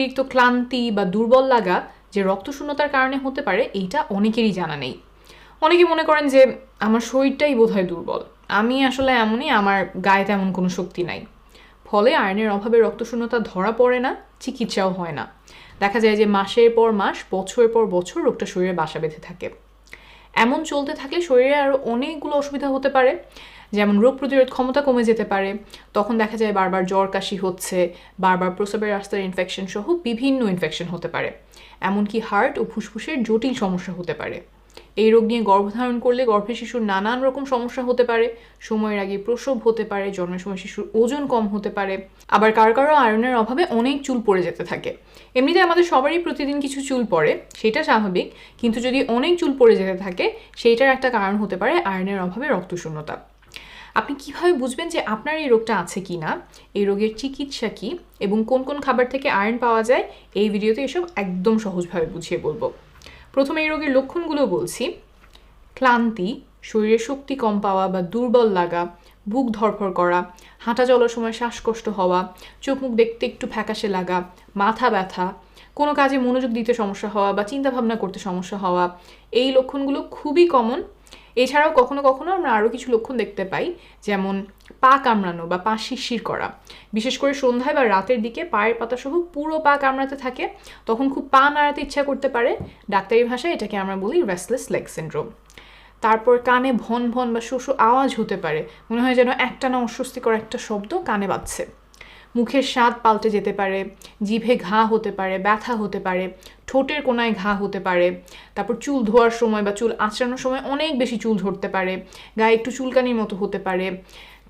অতিরিক্ত ক্লান্তি বা দুর্বল লাগা যে রক্তশূন্যতার কারণে হতে পারে এইটা অনেকেরই জানা নেই। অনেকে মনে করেন যে আমার শরীরটাই বোধহয় দুর্বল, আমি আসলে এমনই, আমার গায়ে তেমন কোনো শক্তি নাই। ফলে আয়রনের অভাবে রক্তশূন্যতা ধরা পড়ে না, চিকিৎসাও হয় না। দেখা যায় যে মাসের পর মাস, বছরের পর বছর রোগটা শরীরে বাসা বেঁধে থাকে। এমন চলতে থাকলে শরীরে আরও অনেকগুলো অসুবিধা হতে পারে, যেমন রোগ প্রতিরোধ ক্ষমতা কমে যেতে পারে। তখন দেখা যায় বারবার জ্বর কাশি হচ্ছে, বারবার প্রস্রাবের রাস্তার ইনফেকশন সহ বিভিন্ন ইনফেকশন হতে পারে। এমনকি হার্ট ও ফুসফুসের জটিল সমস্যা হতে পারে। এই রোগ নিয়ে গর্ভধারণ করলে গর্ভে শিশুর নানান রকম সমস্যা হতে পারে। সময়ের আগে প্রসব হতে পারে, জন্মের সময় শিশুর ওজন কম হতে পারে। আবার কারো কারো আয়রনের অভাবে অনেক চুল পড়ে যেতে থাকে। এমনিতে আমাদের সবারই প্রতিদিন কিছু চুল পড়ে, সেটা স্বাভাবিক, কিন্তু যদি অনেক চুল পড়ে যেতে থাকে সেইটার একটা কারণ হতে পারে আয়রনের অভাবে রক্তশূন্যতা। আপনি কিভাবে বুঝবেন যে আপনার এই রোগটা আছে কি না, এই রোগের চিকিৎসা কি এবং কোন কোন খাবার থেকে আয়রন পাওয়া যায়, এই ভিডিওতে এসব একদম সহজভাবে বুঝিয়ে বলবো। প্রথমে এই রোগের লক্ষণগুলো বলছি। ক্লান্তি, শরীরে শক্তি কম পাওয়া বা দুর্বল লাগা, বুক ধড়ফড় করা, হাঁটা চলার সময় শ্বাসকষ্ট হওয়া, চোখ মুখ দেখতে একটু ফ্যাকাশে লাগা, মাথা ব্যথা, কোনো কাজে মনোযোগ দিতে সমস্যা হওয়া বা চিন্তাভাবনা করতে সমস্যা হওয়া, এই লক্ষণগুলো খুবই কমন। এছাড়াও কখনো কখনো আমরা আরও কিছু লক্ষণ দেখতে পাই, যেমন পা কামড়ানো বা পা শিরশির করা। বিশেষ করে সন্ধ্যায় বা রাতের দিকে পায়ের পাতা সহ পুরো পা কামড়াতে থাকে, তখন খুব পা নাড়াতে ইচ্ছা করতে পারে। ডাক্তারি ভাষায় এটাকে আমরা বলি রেস্টলেস লেগ সিনড্রোম। তারপর কানে ভন ভন বা শো শো আওয়াজ হতে পারে, মনে হয় যেন একটানা অস্বস্তিকর একটা শব্দ কানে বাজছে। মুখের স্বাদ পাল্টে যেতে পারে, জিভে ঘা হতে পারে, ব্যথা হতে পারে, ঠোঁটের কোনায় ঘা হতে পারে। তারপর চুল ধোয়ার সময় বা চুল আঁচড়ানোর সময় অনেক বেশি চুল ধরতে পারে, গায়ে একটু চুলকানির মতো হতে পারে।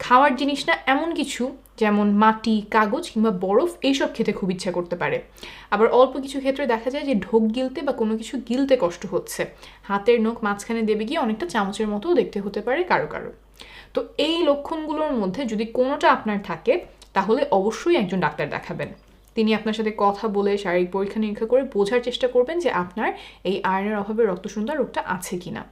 খাওয়ার জিনিস না এমন কিছু যেমন মাটি, কাগজ কিংবা বরফ, এইসব খেতে খুব ইচ্ছা করতে পারে। আবার অল্প কিছু ক্ষেত্রে দেখা যায় যে ঢোক গিলতে বা কোনো কিছু গিলতে কষ্ট হচ্ছে, হাতের নখ মাঝখানে দেবে গিয়ে অনেকটা চামচের মতোও দেখতে হতে পারে কারো কারো। তো এই লক্ষণগুলোর মধ্যে যদি কোনোটা আপনার থাকে তাহলে অবশ্যই একজন ডাক্তার দেখাবেন। তিনি আপনার সাথে কথা বলে শারীরিক পরীক্ষা নিরীক্ষা করে বোঝার চেষ্টা করবেন যে আপনার এই আয়রনের অভাবে রক্তশূন্যতা রোগটা আছে কিনা।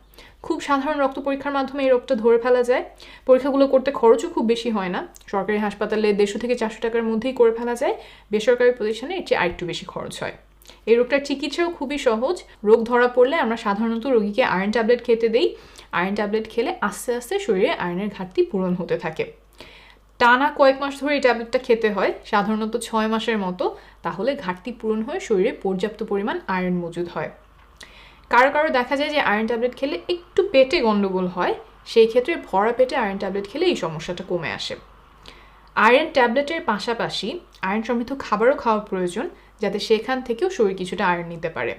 খুব সাধারণ রক্ত পরীক্ষার মাধ্যমে এই রোগটা ধরে ফেলা যায়। পরীক্ষাগুলো করতে খরচও খুব বেশি হয় না। সরকারি হাসপাতালে 150 থেকে 400 টাকার মধ্যেই করে ফেলা যায়। বেসরকারি প্রতিষ্ঠানে এর চেয়ে আরেকটু বেশি খরচ হয়। এই রোগটার চিকিৎসাও খুবই সহজ। রোগ ধরা পড়লে আমরা সাধারণত রোগীকে আয়রন ট্যাবলেট খেতে দেই। আয়রন ট্যাবলেট খেলে আস্তে আস্তে শরীরে আয়রনের ঘাটতি পূরণ হতে থাকে। টানা কয়েক মাস ধরে এই ট্যাবলেটটা খেতে হয়, সাধারণত 6 মাসের মতো। তাহলে ঘাটতি পূরণ হয়ে শরীরে পর্যাপ্ত পরিমাণ আয়রন মজুদ হয়। কারো কারো দেখা যায় যে আয়রন ট্যাবলেট খেলে একটু পেটে গন্ডগোল হয়, সেই ক্ষেত্রে ভরা পেটে আয়রন ট্যাবলেট খেলে এই সমস্যাটা কমে আসে। আয়রন ট্যাবলেটের পাশাপাশি আয়রন সমৃদ্ধ খাবারও খাওয়া প্রয়োজন, যাতে সেখান থেকেও শরীর কিছুটা আয়রন নিতে পারে।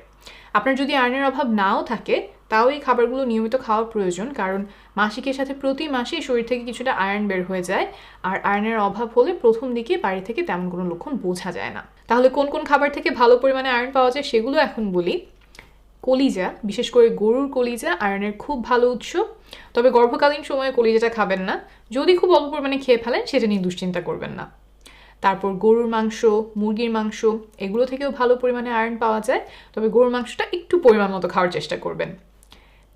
আপনার যদি আয়রনের অভাব নাও থাকে তাও এই খাবারগুলো নিয়মিত খাওয়া প্রয়োজন, কারণ মাসিকের সাথে প্রতি মাসেই শরীর থেকে কিছুটা আয়রন বের হয়ে যায়। আর আয়রনের অভাব হলে প্রথম দিকে বাড়ি থেকে তেমন কোনো লক্ষণ বোঝা যায় না। তাহলে কোন কোন খাবার থেকে ভালো পরিমাণে আয়রন পাওয়া যায় সেগুলো এখন বলি। কলিজা, বিশেষ করে গরুর কলিজা আয়রনের খুব ভালো উৎস, তবে গর্ভকালীন সময়ে কলিজাটা খাবেন না। যদি খুব অল্প পরিমাণে খেয়ে ফেলেন সেটা নিয়ে দুশ্চিন্তা করবেন না। তারপর গরুর মাংস, মুরগির মাংস, এগুলো থেকেও ভালো পরিমাণে আয়রন পাওয়া যায়, তবে গরুর মাংসটা একটু পরিমাণ মতো খাওয়ার চেষ্টা করবেন।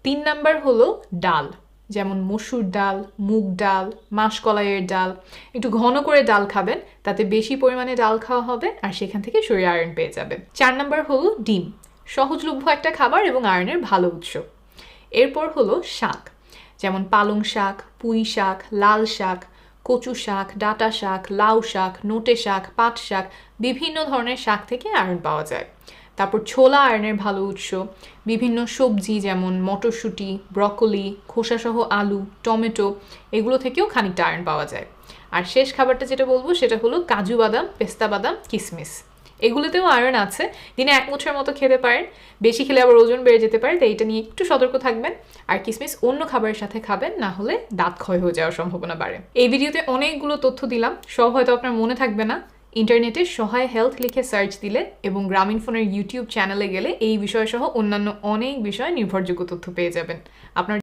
3 নাম্বার হলো ডাল, যেমন মসুর ডাল, মুগ ডাল, মাসকলাইয়ের ডাল। একটু ঘন করে ডাল খাবেন, তাতে বেশি পরিমাণে ডাল খাওয়া হবে আর সেখান থেকে শরীরে আয়রন পেয়ে যাবে। 4 নাম্বার হলো ডিম, সহজলভ্য একটা খাবার এবং আয়রনের ভালো উৎস। এরপর হলো শাক, যেমন পালং শাক, পুঁই শাক, লাল শাক, কচু শাক, ডাঁটা শাক, লাউ শাক, নোটে শাক, পাট শাক, বিভিন্ন ধরনের শাক থেকে আয়রন পাওয়া যায়। তারপর ছোলা আয়রনের ভালো উৎস। বিভিন্ন সবজি যেমন মটরশুঁটি, ব্রকলি, খোসাসহ আলু, টমেটো, এগুলো থেকেও খানিকটা আয়রন পাওয়া যায়। আর শেষ খাবারটা যেটা বলবো সেটা হলো কাজু বাদাম, পেস্তা বাদাম, কিশমিশ, এগুলোতেও আয়রন আছে। দিনে 1 মুঠের মতো খেতে পারেন, বেশি খেলে আবার ওজন বেড়ে যেতে পারে, তাই এটা নিয়ে একটু সতর্ক থাকবেন। আর কিশমিশ অন্য খাবারের সাথে খাবেন, না হলে দাঁত ক্ষয় হয়ে যাওয়ার সম্ভাবনা বাড়ে। এই ভিডিওতে অনেকগুলো তথ্য দিলাম, সব হয়তো আপনার মনে থাকবে না। ইন্টারনেটে সহায় হেলথ লিখে সার্চ দিলে এবং গ্রামীণফোনের ইউটিউব চ্যানেলে গেলে এই বিষয় সহ অন্যান্য অনেক বিষয় নির্ভরযোগ্য তথ্য পেয়ে যাবেন। আপনার